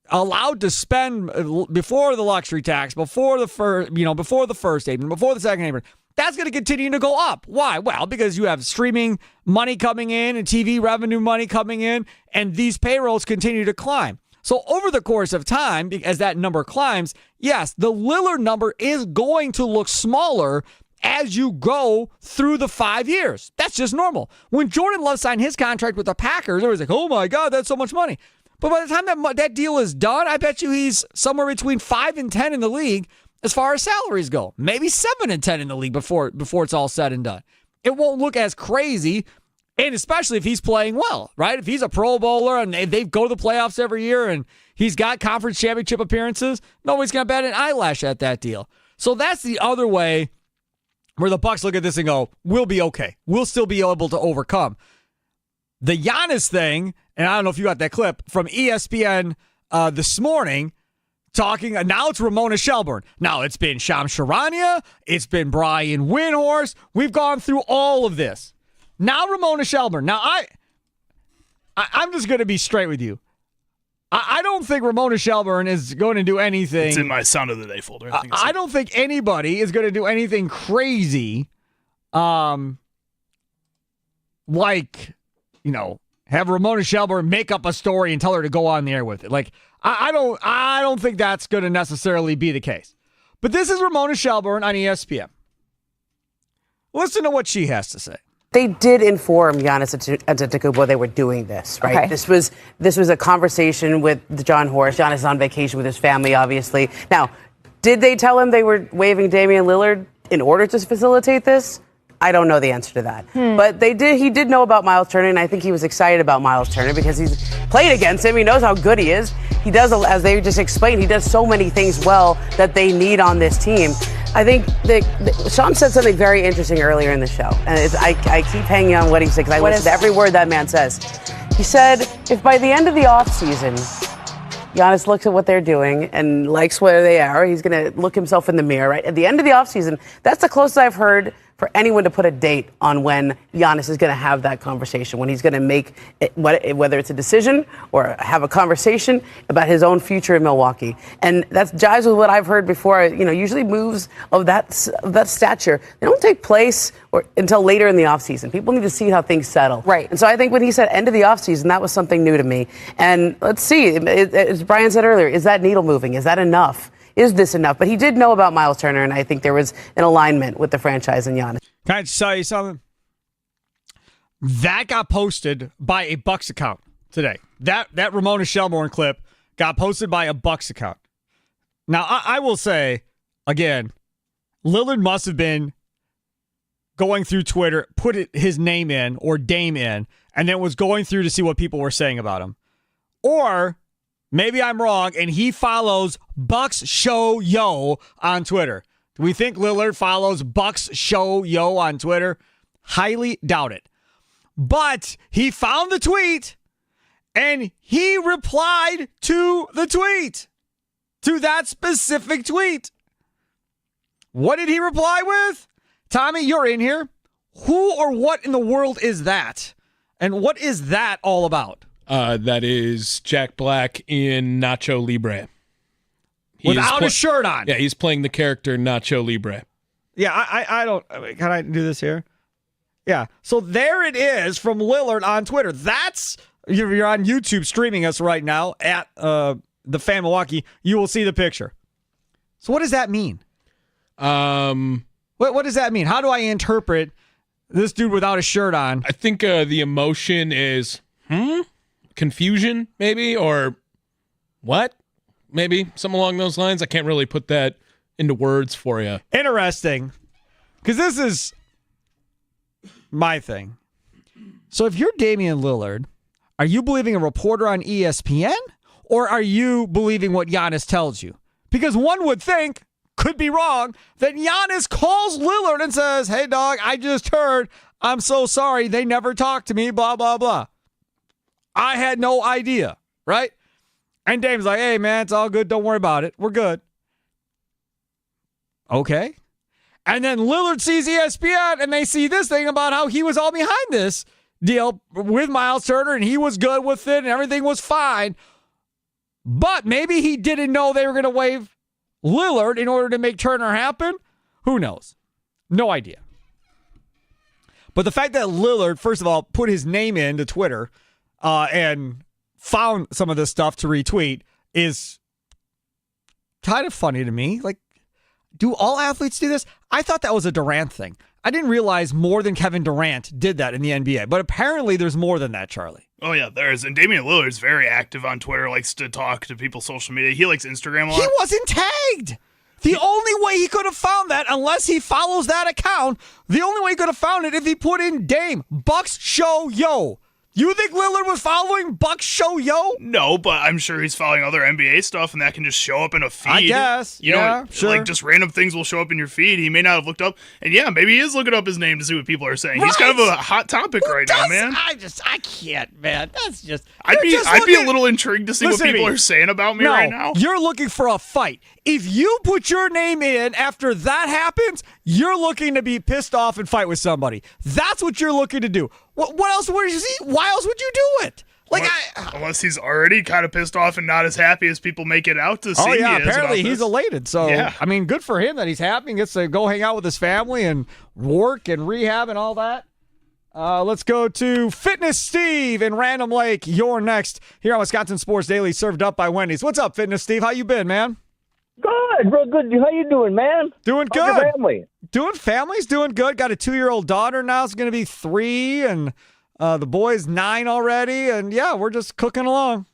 S2: allowed to spend before the luxury tax, before the first payment, before the second payment. That's going to continue to go up. Why? Well, because you have streaming money coming in and TV revenue money coming in, and these payrolls continue to climb. So over the course of time, as that number climbs, yes, the Lillard number is going to look smaller as you go through the 5 years. That's just normal. When Jordan Love signed his contract with the Packers, it was like, oh my God, that's so much money. But by the time that deal is done, I bet you he's somewhere between 5 and 10 in the league as far as salaries go. Maybe 7 and 10 in the league before it's all said and done. It won't look as crazy, and especially if he's playing well, right? If he's a Pro Bowler and they go to the playoffs every year and he's got conference championship appearances, nobody's going to bat an eyelash at that deal. So that's the other way where the Bucks look at this and go, we'll be okay. We'll still be able to overcome. The Giannis thing, and I don't know if you got that clip from ESPN this morning, talking, now it's Ramona Shelburne. Now it's been Shams Charania. It's been Brian Windhorst. We've gone through all of this. Now Ramona Shelburne. Now I'm just going to be straight with you. I don't think Ramona Shelburne is going to do anything.
S4: It's in my Sound of the Day folder.
S2: I don't think anybody is going to do anything crazy, like, have Ramona Shelburne make up a story and tell her to go on the air with it. Like, I don't think that's going to necessarily be the case. But this is Ramona Shelburne on ESPN. Listen to what she has to say.
S8: They did inform Giannis Antetokounmpo they were doing this, right?
S9: Okay.
S8: This was a conversation with John Horst. Giannis is on vacation with his family, obviously. Now, did they tell him they were waiving Damian Lillard in order to facilitate this? I don't know the answer to that. But he did know about Myles Turner, and I think he was excited about Myles Turner because he's played against him. He knows how good he is. He does, as they just explained, he does so many things well that they need on this team. I think Sean said something very interesting earlier in the show, and I keep hanging on what he said because I listen to every word that man says. He said, if by the end of the offseason, Giannis looks at what they're doing and likes where they are, he's going to look himself in the mirror, right? At the end of the offseason, that's the closest I've heard for anyone to put a date on when Giannis is going to have that conversation, when he's going to make it, whether it's a decision or have a conversation about his own future in Milwaukee. And that jives with what I've heard before. Usually moves of that stature, they don't take place until later in the offseason. People need to see how things settle.
S9: Right.
S8: And so I think when he said end of the offseason, that was something new to me. And let's see, as Brian said earlier, is that needle moving? Is that enough? Is this enough? But he did know about Myles Turner, and I think there was an alignment with the franchise and Giannis.
S2: Can I just tell you something? That got posted by a Bucks account today. That Ramona Shelmorne clip got posted by a Bucks account. Now, I will say, again, Lillard must have been going through Twitter, put his name in, or Dame in, and then was going through to see what people were saying about him. Or maybe I'm wrong, and he follows Bucks Show Yo on Twitter. Do we think Lillard follows Bucks Show Yo on Twitter? Highly doubt it. But he found the tweet, and he replied to the tweet, to that specific tweet. What did he reply with? Tommy, you're in here. Who or what in the world is that? And what is that all about?
S10: That is Jack Black in Nacho Libre.
S2: Without a shirt on.
S10: Yeah, he's playing the character Nacho Libre.
S2: Yeah, I don't. Can I do this here? Yeah. So there it is from Lillard on Twitter. That's, you're on YouTube streaming us right now at the Fan Milwaukee. You will see the picture. So what does that mean? What does that mean? How do I interpret this dude without a shirt on?
S10: I think the emotion is confusion, maybe, or what? Maybe something along those lines. I can't really put that into words for you.
S2: Interesting, because this is my thing. So if you're Damian Lillard, are you believing a reporter on ESPN, or are you believing what Giannis tells you? Because one would think, could be wrong, that Giannis calls Lillard and says, hey, dog, I just heard. I'm so sorry. They never talked to me, blah, blah, blah. I had no idea, right? And Dame's like, hey, man, it's all good. Don't worry about it. We're good. Okay. And then Lillard sees ESPN, and they see this thing about how he was all behind this deal with Myles Turner, and he was good with it, and everything was fine. But maybe he didn't know they were going to waive Lillard in order to make Turner happen. Who knows? No idea. But the fact that Lillard, first of all, put his name into Twitter and found some of this stuff to retweet is kind of funny to me. Like, do all athletes do this? I thought that was a Durant thing. I didn't realize more than Kevin Durant did that in the NBA. But apparently there's more than that, Charlie.
S4: Oh, yeah, there is. And Damian Lillard's very active on Twitter, likes to talk to people's social media. He likes Instagram a lot.
S2: He wasn't tagged. The only way he could have found that, unless he follows that account, the only way he could have found it if he put in Dame, Bucks Show Yo. You think Lillard was following Bucks Show Yo?
S4: No, but I'm sure he's following other NBA stuff, and that can just show up in a feed.
S2: I guess.
S4: You know,
S2: sure.
S4: Like just random things will show up in your feed. He may not have looked up. And yeah, maybe he is looking up his name to see what people are saying.
S2: Right.
S4: He's kind of a hot topic right now, man.
S2: I can't, man. That's just.
S4: I'd be a little intrigued to see what people are saying about me right now.
S2: You're looking for a fight. If you put your name in after that happens, you're looking to be pissed off and fight with somebody. That's what you're looking to do. What else would you see? Why else would you do it?
S4: Unless he's already kind of pissed off and not as happy as people make it out to see.
S2: Oh yeah, apparently he's elated. So
S4: yeah.
S2: I mean, good for him that he's happy and gets to go hang out with his family and work and rehab and all that. Let's go to Fitness Steve in Random Lake. You're next here on Wisconsin Sports Daily, served up by Wendy's. What's up, Fitness Steve? How you been, man?
S11: Good, real good. How you doing, man?
S2: Doing good.
S11: How's your family?
S2: Family's doing good. Got a 2-year-old daughter now. It's going to be 3, and the boy's 9 already. And yeah, we're just cooking along.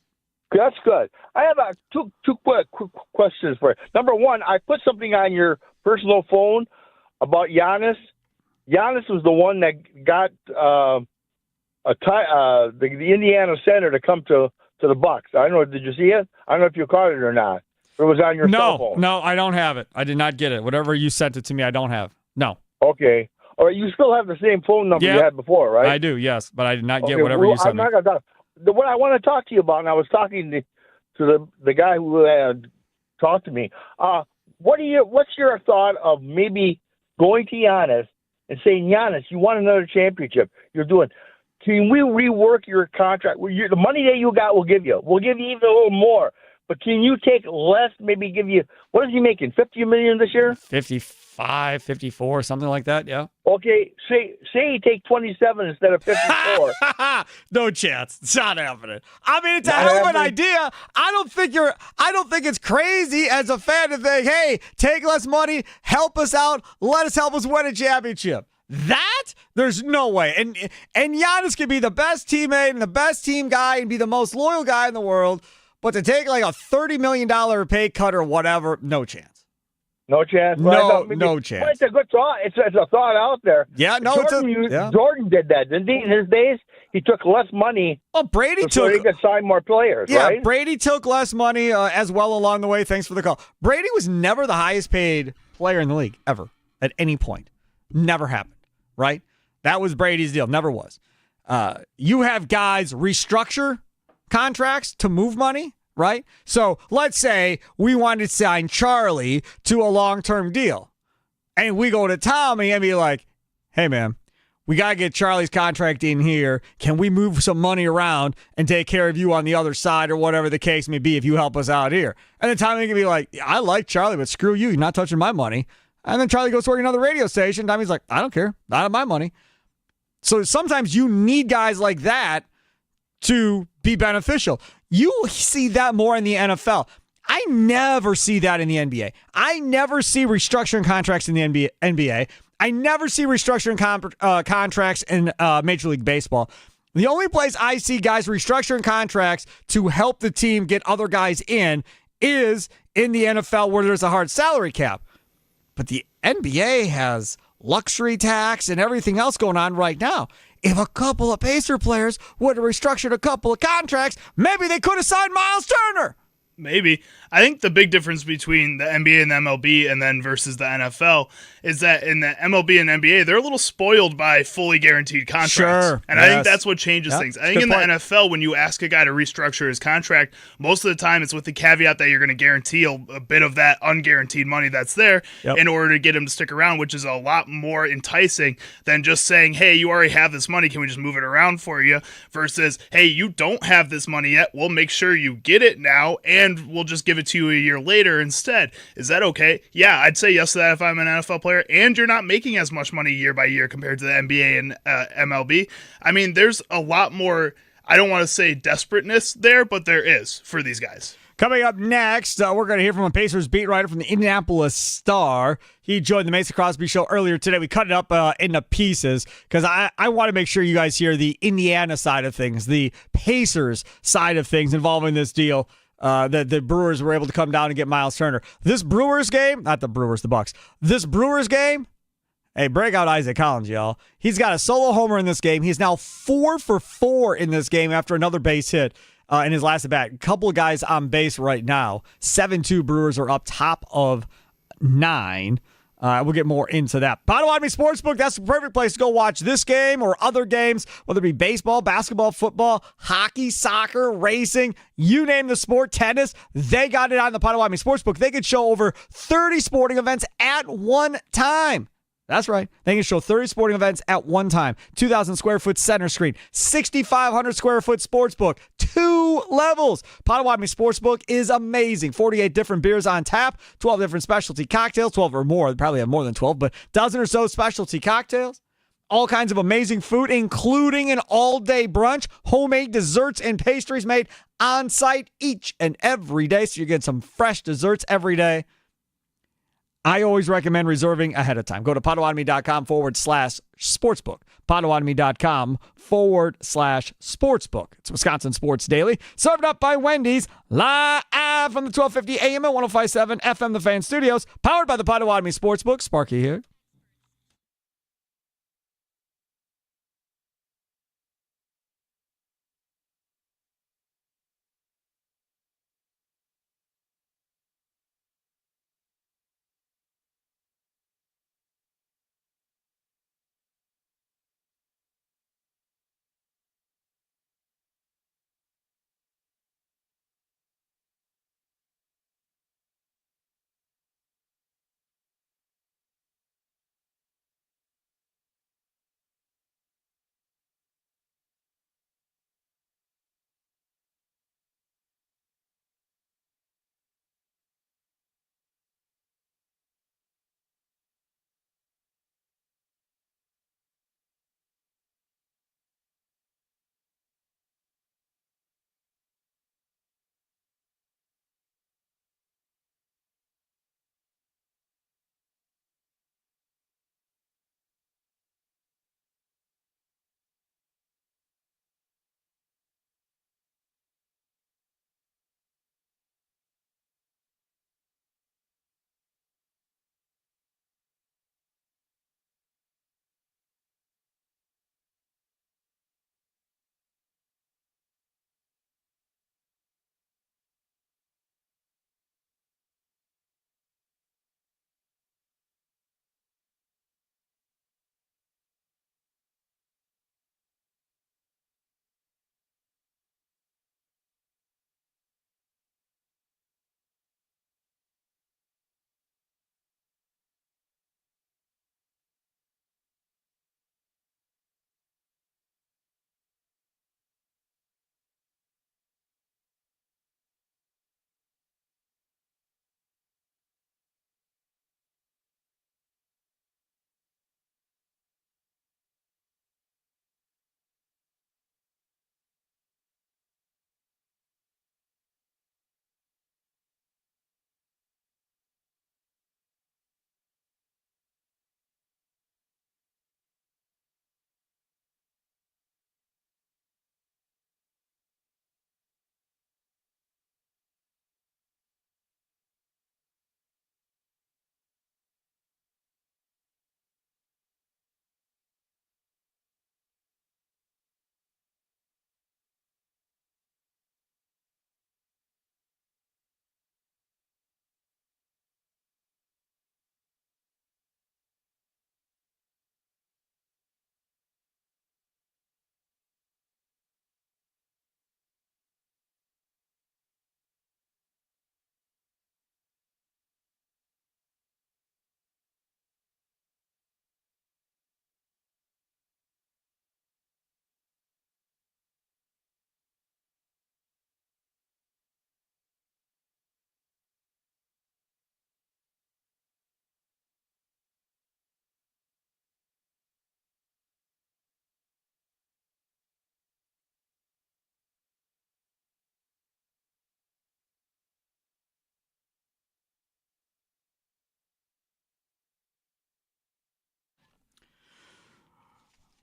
S11: That's good. I have two quick questions for you. Number one, I put something on your personal phone about Giannis. Giannis was the one that got the Indiana center to come to the Bucks. I don't know. Did you see it? I don't know if you caught it or not. It was on your cell phone.
S2: No, I don't have it. I did not get it. Whatever you sent it to me, I don't have. No.
S11: Okay. All right, you still have the same phone number you had before, right?
S2: I do, yes, but I did not get whatever you sent me.
S11: I'm not gonna talk. What I want to talk to you about, and I was talking to the guy who talked to me. What's your thought of maybe going to Giannis and saying, Giannis, you want another championship. You're doing. Can we rework your contract? The money that you got, we'll give you. We'll give you even a little more. But can you take less? Maybe give you. What is he making? $50 million this year?
S2: 55, 54, something like that. Yeah.
S11: Okay. Say he take 27 instead of 54.
S2: No chance. It's not happening. I mean, it's a hell of an idea. I don't think it's crazy as a fan to think, hey, take less money, help us out, let us help us win a championship. That there's no way. And Giannis could be the best teammate and the best team guy and be the most loyal guy in the world, but to take like a $30 million pay cut or whatever, no chance.
S11: No chance.
S2: No chance.
S11: Well, it's a good thought. It's a thought out there.
S2: Yeah, no,
S11: Jordan did that, didn't he? In his days, he took less money.
S2: Oh, Brady
S11: so he could sign more players.
S2: Yeah,
S11: right?
S2: Brady took less money as well along the way. Thanks for the call. Brady was never the highest paid player in the league ever at any point. Never happened. Right? That was Brady's deal. Never was. You have guys restructure contracts to move money, right? So let's say we wanted to sign Charlie to a long-term deal. And we go to Tommy and be like, hey, man, we got to get Charlie's contract in here. Can we move some money around and take care of you on the other side or whatever the case may be if you help us out here? And then Tommy can be like, I like Charlie, but screw you. You're not touching my money. And then Charlie goes to work another radio station. Tommy's like, I don't care. Not my money. So sometimes you need guys like that to be beneficial. You see that more in the NFL. I never see that in the NBA. I never see restructuring contracts in the NBA. I never see restructuring contracts in Major League Baseball. The only place I see guys restructuring contracts to help the team get other guys in is in the NFL where there's a hard salary cap. But the NBA has luxury tax and everything else going on right now. If a couple of Pacer players would have restructured a couple of contracts, maybe they could have signed Myles Turner.
S4: Maybe. I think the big difference between the NBA and the MLB and then versus the NFL is that in the MLB and NBA, they're a little spoiled by fully guaranteed contracts.
S2: Sure.
S4: And I think that's what changes things. I think in the NFL, when you ask a guy to restructure his contract, most of the time it's with the caveat that you're going to guarantee a bit of that unguaranteed money that's there in order to get him to stick around, which is a lot more enticing than just saying, hey, you already have this money. Can we just move it around for you? Versus, hey, you don't have this money yet. We'll make sure you get it now, and we'll just give it to you a year later instead. Is that okay? Yeah, I'd say yes to that if I'm an NFL player, and you're not making as much money year by year compared to the NBA and MLB. I mean, there's a lot more, I don't want to say desperateness there, but there is for these guys.
S2: Coming up next, we're going to hear from a Pacers beat writer from the Indianapolis Star. He joined the Mason Crosby Show earlier today. We cut it up into pieces because I want to make sure you guys hear the Indiana side of things, the Pacers side of things involving this deal. That the Brewers were able to come down and get Myles Turner. This Brewers game, not the Brewers, the Bucks. This Brewers game, hey, break out Isaac Collins, y'all. He's got a solo homer in this game. He's now 4 for 4 in this game after another base hit in his last at-bat. A couple of guys on base right now. 7-2 Brewers are up top of 9. We'll get more into that. Potawatomi Sportsbook, that's the perfect place to go watch this game or other games, whether it be baseball, basketball, football, hockey, soccer, racing, you name the sport, tennis, they got it on the Potawatomi Sportsbook. They could show over 30 sporting events at one time. That's right. They can show 30 sporting events at one time. 2,000 square foot center screen, 6,500 square foot sportsbook, 2 levels. Potawatomi Sportsbook is amazing. 48 different beers on tap, 12 different specialty cocktails, 12 or more. They probably have more than 12, but dozen or so specialty cocktails. All kinds of amazing food, including an all-day brunch, homemade desserts and pastries made on site each and every day. So you get some fresh desserts every day. I always recommend reserving ahead of time. Go to Potawatomi.com/sportsbook. Potawatomi.com/sportsbook. It's Wisconsin Sports Daily. Served up by Wendy's. Live from the 1250 AM at 105.7 FM The Fan Studios. Powered by the Potawatomi Sportsbook. Sparky here.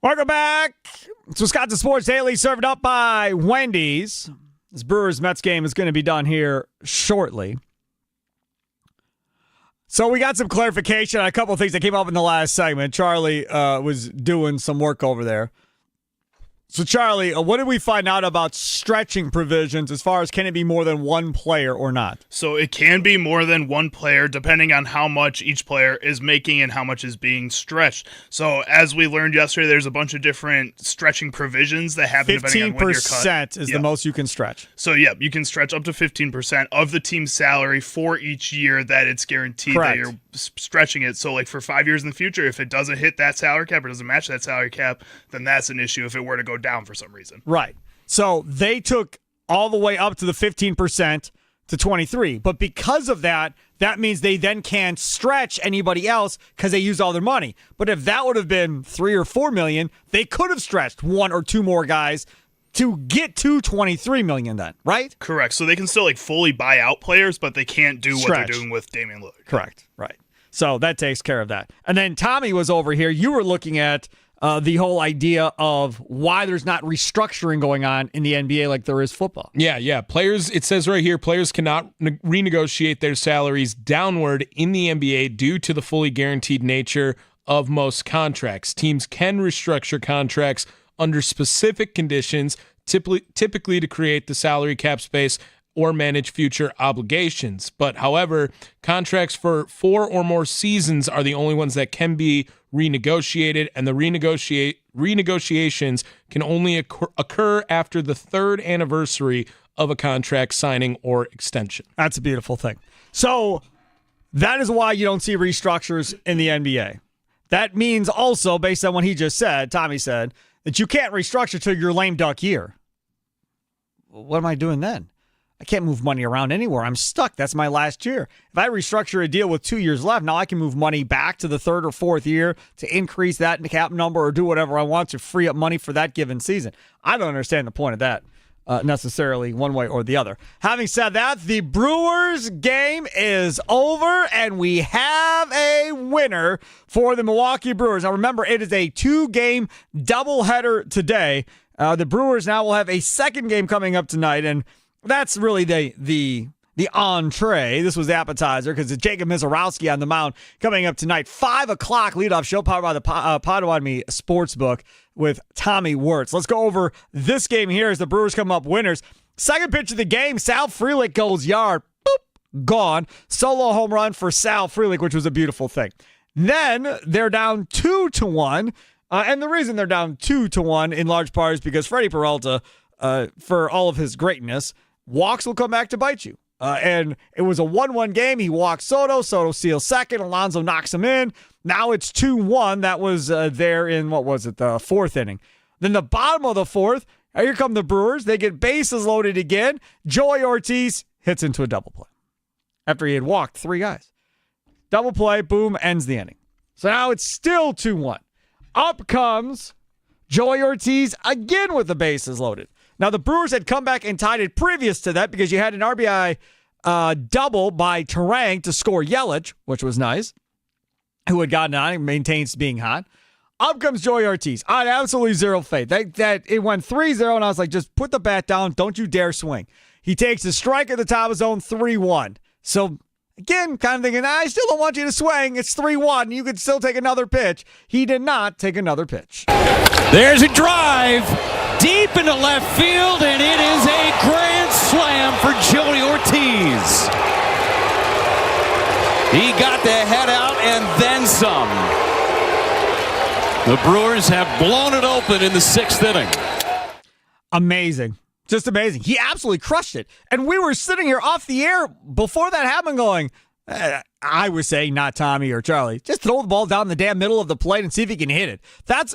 S2: Welcome back. It's Wisconsin Sports Daily, served up by Wendy's. This Brewers-Mets game is going to be done here shortly. So we got some clarification on a couple of things that came up in the last segment. Charlie was doing some work over there. So, Charlie, what did we find out about stretching provisions as far as can it be more than one player or not?
S4: So it can be more than one player depending on how much each player is making and how much is being stretched. So as we learned yesterday, there's a bunch of different stretching provisions that happen depending on when you're cut.
S2: 15% is the most you can stretch.
S4: So, you can stretch up to 15% of the team's salary for each year that it's guaranteed that you're stretching it. So, like for 5 years in the future, if it doesn't hit that salary cap or doesn't match that salary cap, then that's an issue if it were to go down for some reason.
S2: Right. So they took all the way up to the 15% to 23. But because of that, that means they then can't stretch anybody else because they used all their money. But if that would have been $3 or $4 million, they could have stretched one or two more guys to get to $23 million then, right?
S4: Correct. So they can still fully buy out players, but they can't do what they're doing with Damian Lillard.
S2: Correct. Right. So that takes care of that. And then Tommy was over here. You were looking at the whole idea of why there's not restructuring going on in the NBA like there is football.
S10: Yeah. Players, it says right here, players cannot renegotiate their salaries downward in the NBA due to the fully guaranteed nature of most contracts. Teams can restructure contracts under specific conditions, typically to create the salary cap space or manage future obligations. But however, contracts for 4 or more seasons are the only ones that can be renegotiated, and the renegotiations can only occur after the 3rd anniversary of a contract signing or extension.
S2: That's a beautiful thing. So that is why you don't see restructures in the NBA. That means also, based on what he just said, Tommy said, that you can't restructure till your lame duck year. What am I doing then? I can't move money around anywhere. I'm stuck. That's my last year. If I restructure a deal with 2 years left, now I can move money back to the 3rd or 4th year to increase that cap number or do whatever I want to free up money for that given season. I don't understand the point of that necessarily one way or the other. Having said that, the Brewers game is over and we have a winner for the Milwaukee Brewers. Now remember, it is a 2-game doubleheader today. The Brewers now will have a second game coming up tonight, and that's really the entree. This was the appetizer because it's Jacob Mizorowski on the mound coming up tonight. 5 o'clock leadoff show powered by the Potawatomi Sportsbook with Tommy Wirtz. Let's go over this game here as the Brewers come up winners. Second pitch of the game, Sal Frelick goes yard. Boop, gone. Solo home run for Sal Frelick, which was a beautiful thing. Then they're down 2-1. And the reason they're down 2-1 in large part is because Freddie Peralta, for all of his greatness, walks will come back to bite you. And it was a 1-1 game. He walked Soto. Soto steals second. Alonso knocks him in. Now it's 2-1. That was there in, the 4th inning. Then the bottom of the 4th, here come the Brewers. They get bases loaded again. Joey Ortiz hits into a double play after he had walked 3 guys. Double play, boom, ends the inning. So now it's still 2-1. Up comes Joey Ortiz again with the bases loaded. Now, the Brewers had come back and tied it previous to that because you had an RBI double by Terang to score Yelich, which was nice, who had gotten on and maintains being hot. Up comes Joey Ortiz. I had absolutely zero faith. That it went 3-0, and I was like, just put the bat down. Don't you dare swing. He takes a strike at the top of his zone, 3-1. So, again, kind of thinking, I still don't want you to swing. It's 3-1. You could still take another pitch. He did not take another pitch.
S3: There's a drive deep into left field, and it is a grand slam for Joey Ortiz. He got the head out and then some. The Brewers have blown it open in the 6th inning.
S2: Amazing. Just amazing. He absolutely crushed it. And we were sitting here off the air before that happened going, I was saying, not Tommy or Charlie, just throw the ball down the damn middle of the plate and see if he can hit it. That's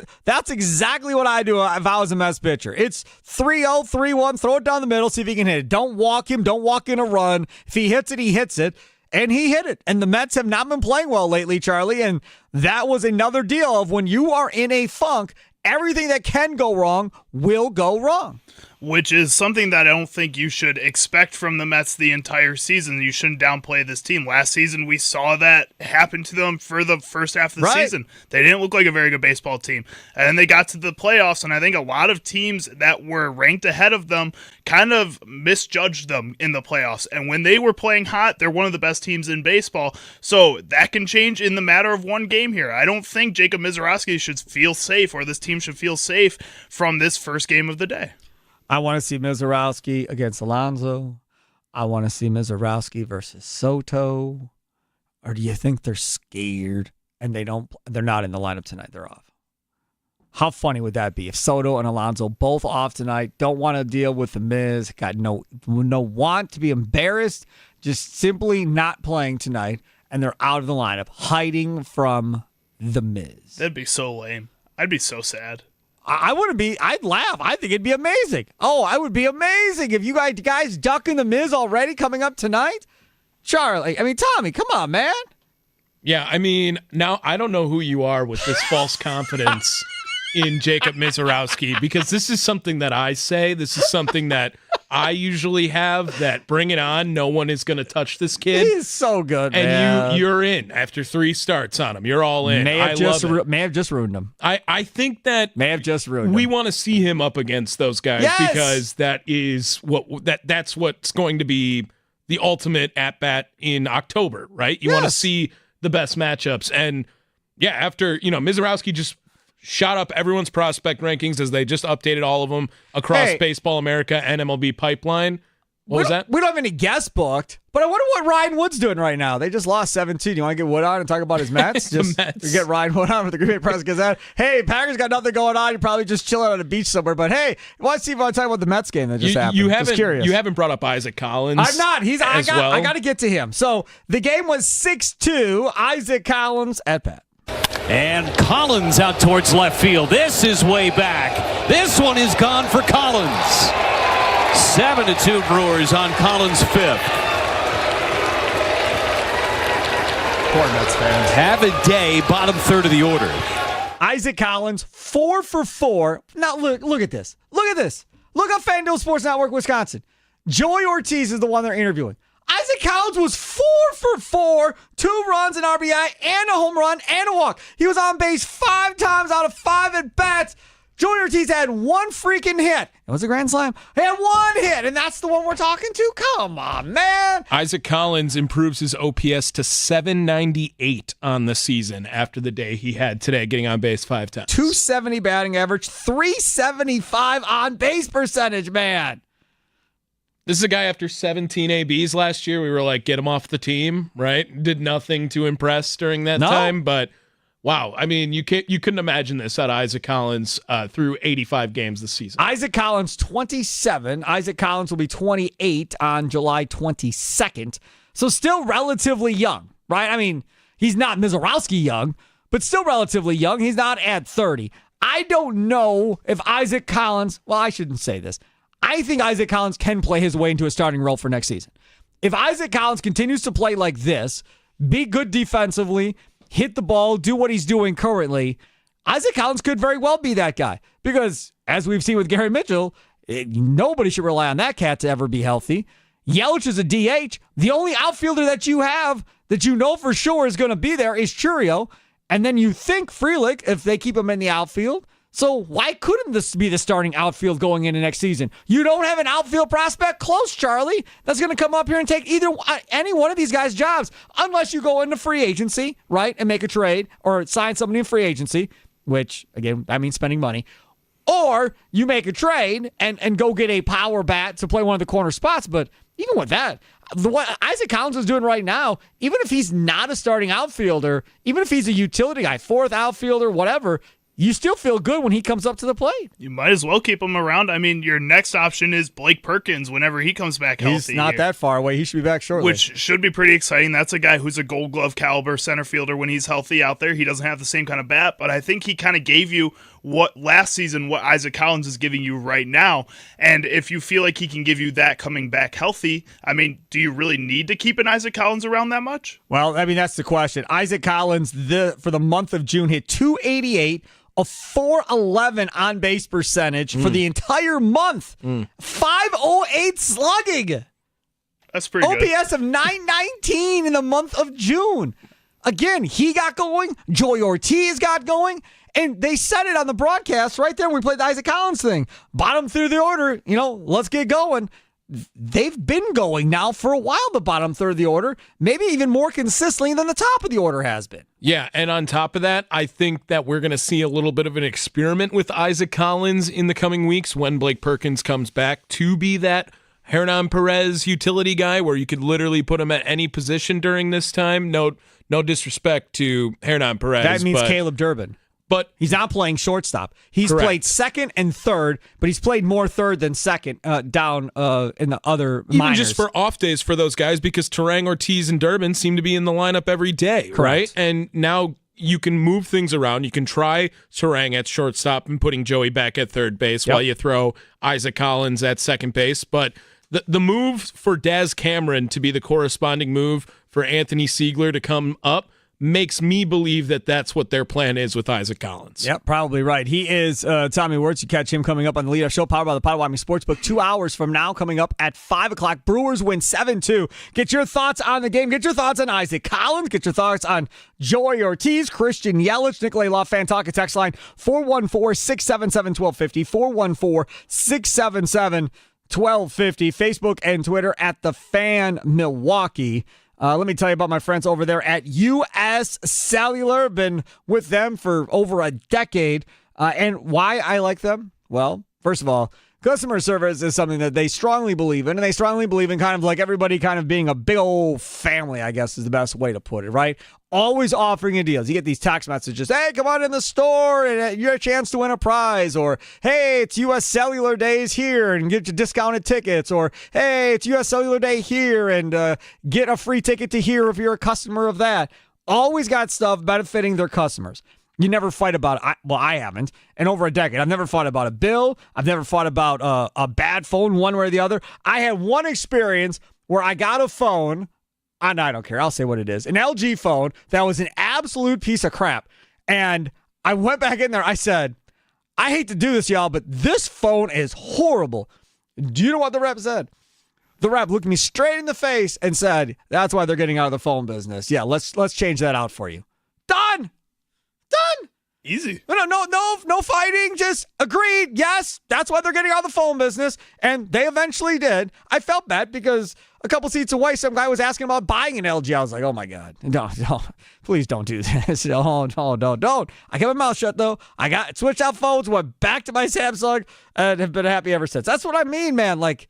S2: exactly what I do if I was a Mets pitcher. It's 3-0, 3-1, throw it down the middle, see if he can hit it. Don't walk him. Don't walk in a run. If he hits it, he hits it. And he hit it. And the Mets have not been playing well lately, Charlie. And that was another deal of when you are in a funk, everything that can go wrong will go wrong.
S4: which is something that I don't think you should expect from the Mets the entire season. You shouldn't downplay this team. Last season, we saw that happen to them for the first half of the season. They didn't look like a very good baseball team. And then they got to the playoffs, and I think a lot of teams that were ranked ahead of them kind of misjudged them in the playoffs. And when they were playing hot, they're one of the best teams in baseball. So that can change in the matter of one game here. I don't think Jacob Misiorowski should feel safe, or this team should feel safe from this first game of the day.
S2: I want to see Misiorowski against Alonso. I want to see Misiorowski versus Soto. Or do you think they're scared and they're not in the lineup tonight? They're off. How funny would that be if Soto and Alonso both off tonight, don't want to deal with the Miz, got no want to be embarrassed, just simply not playing tonight, and they're out of the lineup, hiding from the Miz.
S4: That'd be so lame. I'd be so sad.
S2: I wouldn't be. I'd laugh. I think it'd be amazing. Oh, I would be amazing if you guys ducking the Miz already coming up tonight. Charlie, Tommy, come on, man.
S10: Yeah, now I don't know who you are with this false confidence in Jacob Misiorowski, because this is something that I say. This is something that I usually have, that bring it on. No one is going to touch this kid.
S2: He's so good,
S10: and
S2: man.
S10: You're in after 3 starts on him. You're all in.
S2: May have just ruined him.
S10: I think that
S2: may have just ruined him.
S10: We want to see him up against those guys, because that's what's going to be the ultimate at bat in October, right? You want to see the best matchups, and after Misiorowski just shot up everyone's prospect rankings as they just updated all of them across Baseball America and MLB Pipeline. What was that?
S2: We don't have any guests booked, but I wonder what Ryan Wood's doing right now. They just lost 17. You want to get Wood on and talk about his Mets? Get Ryan Wood on with the Green Bay Press Gazette. Hey, Packers got nothing going on. You're probably just chilling on a beach somewhere. But hey, let's see if I want to talk about the Mets game that just happened. Just curious.
S10: You haven't brought up Isaac Collins.
S2: I'm not. I got to get to him. So the game was 6-2. Isaac Collins at bat.
S3: And Collins out towards left field. This is way back. This one is gone for Collins. 7-2 Brewers on Collins' 5th.
S2: Poor Mets fans.
S3: Have a day, bottom third of the order.
S2: Isaac Collins, 4 for 4. Now look at this. Look at this. Look at FanDuel Sports Network, Wisconsin. Joey Ortiz is the one they're interviewing. Isaac Collins was 4 for 4, 2 runs, an RBI, and a home run, and a walk. He was on base 5 times out of 5 at-bats. Joey Ortiz had 1 freaking hit. It was a grand slam. He had 1 hit, and that's the one we're talking to? Come on, man.
S10: Isaac Collins improves his OPS to 798 on the season after the day he had today, getting on base 5 times.
S2: 270 batting average, 375 on base percentage, man.
S10: This is a guy after 17 ABs last year. We were like, get him off the team, right? Did nothing to impress during that time, but wow. You couldn't imagine this out of Isaac Collins through 85 games this season.
S2: Isaac Collins, 27. Isaac Collins will be 28 on July 22nd. So still relatively young, right? He's not Misiorowski young, but still relatively young. He's not at 30. I don't know if Isaac Collins, well, I shouldn't say this. I think Isaac Collins can play his way into a starting role for next season. If Isaac Collins continues to play like this, be good defensively, hit the ball, do what he's doing currently, Isaac Collins could very well be that guy. Because, as we've seen with Gary Mitchell, nobody should rely on that cat to ever be healthy. Yelich is a DH. The only outfielder that you have that you know for sure is going to be there is Churio. And then you think Frelick, if they keep him in the outfield. So why couldn't this be the starting outfield going into next season? You don't have an outfield prospect close, Charlie, that's going to come up here and take any one of these guys' jobs, unless you go into free agency, right, and make a trade or sign somebody in free agency, which, again, that means spending money. Or you make a trade and go get a power bat to play one of the corner spots. But even with that, what Isaac Collins is doing right now, even if he's not a starting outfielder, even if he's a utility guy, 4th outfielder, whatever, you still feel good when he comes up to the plate.
S4: You might as well keep him around. Your next option is Blake Perkins whenever he comes back healthy.
S2: He's not that far away. He should be back shortly.
S4: Which should be pretty exciting. That's a guy who's a Gold Glove caliber center fielder when he's healthy out there. He doesn't have the same kind of bat, but I think he kind of gave you what Isaac Collins is giving you right now. And if you feel like he can give you that coming back healthy, do you really need to keep an Isaac Collins around that much?
S2: Well, that's the question. Isaac Collins, for the month of June, hit 288, a 411 on base percentage for the entire month. 508 slugging.
S4: That's pretty good.
S2: OPS of 919 in the month of June. Again, he got going. Joey Ortiz got going. And they said it on the broadcast right there when we played the Isaac Collins thing. Bottom through the order, let's get going. They've been going now for a while, the bottom third of the order, maybe even more consistently than the top of the order has been.
S10: Yeah, and on top of that, I think that we're going to see a little bit of an experiment with Isaac Collins in the coming weeks when Blake Perkins comes back to be that Hernan Perez utility guy where you could literally put him at any position during this time. No disrespect to Hernan Perez.
S2: That means Caleb Durbin.
S10: But
S2: he's not playing shortstop. He's
S10: correct.
S2: Played second and third, but he's played more third than second down in the other
S10: even
S2: minors.
S10: just for off days for those guys because Terang, Ortiz, and Durbin seem to be in the lineup every day,
S2: Correct.
S10: right? And now you can move things around. You can try Terang at shortstop and putting Joey back at third base while you throw Isaac Collins at second base. But the move for Daz Cameron to be the corresponding move for Anthony Siegler to come up makes me believe that that's what their plan is with Isaac Collins.
S2: Yep, probably right. He is Tommy Wirtz. You catch him coming up on the leadoff show, powered by the Potawatomi Sportsbook, 2 hours from now, coming up at 5 o'clock. Brewers win 7-2. Get your thoughts on the game. Get your thoughts on Isaac Collins. Get your thoughts on Joey Ortiz, Christian Yelich, Nikolai Love, Fan Talk, text line 414-677-1250, 414-677-1250. Facebook and Twitter at The Fan Milwaukee. Let me tell you about my friends over there at US Cellular. Been with them for over a decade. And why I like them? Well, first of all, customer service is something that they strongly believe in. And they strongly believe in kind of like everybody kind of being a big old family, I guess is the best way to put it, right? Always offering you deals. You get these text messages, hey, come on in the store and you have a chance to win a prize. Or, hey, it's US Cellular Days here and get your discounted tickets. Or, hey, it's US Cellular Day here and get a free ticket to here if you're a customer of that. Always got stuff benefiting their customers. You never fight about it. I haven't. In over a decade, I've never fought about a bill. I've never fought about a bad phone one way or the other. I had one experience where I got a phone. I don't care. I'll say what it is. An LG phone that was an absolute piece of crap. And I went back in there. I said, I hate to do this, y'all, but this phone is horrible. Do you know what the rep said? The rep looked me straight in the face and said, that's why they're getting out of the phone business. Yeah, let's change that out for you. Done.
S4: Easy.
S2: No fighting. Just agreed. Yes, that's why they're getting out of the phone business. And they eventually did. I felt bad because a couple seats away, some guy was asking about buying an LG. I was like, oh my God. No, please don't do this. No, don't. I kept my mouth shut though. I got switched out phones, went back to my Samsung, and have been happy ever since. That's what I mean, man. Like,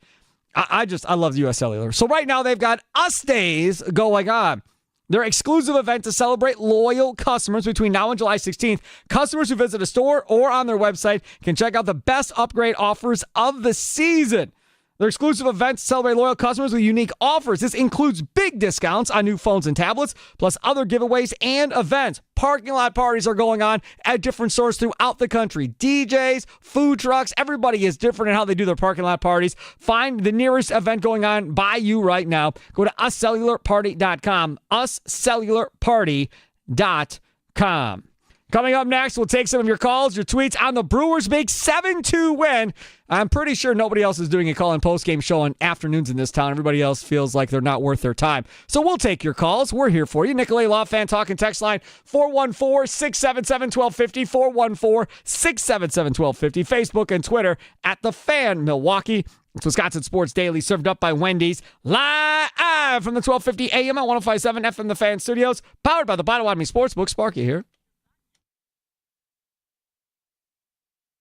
S2: I love US Cellular. So right now they've got Us Days going on. Their exclusive event to celebrate loyal customers between now and July 16th. Customers who visit a store or on their website can check out the best upgrade offers of the season. Their exclusive event to celebrate loyal customers with unique offers. This includes big discounts on new phones and tablets, plus other giveaways and events. Parking lot parties are going on at different stores throughout the country. DJs, food trucks, everybody is different in how they do their parking lot parties. Find the nearest event going on by you right now. Go to uscellularparty.com, uscellularparty.com. Coming up next, we'll take some of your calls, your tweets on the Brewers' big 7-2 win. I'm pretty sure nobody else is doing a call-in post-game show on afternoons in this town. Everybody else feels like they're not worth their time. So we'll take your calls. We're here for you. Nikolai Law, Fan Talk and text line 414-677-1250, 414-677-1250. Facebook and Twitter at The Fan Milwaukee. It's Wisconsin Sports Daily, served up by Wendy's, live from the 1250 AM at 105.7 FM The Fan Studios, powered by the Potawatomi Sportsbook. Sparky here.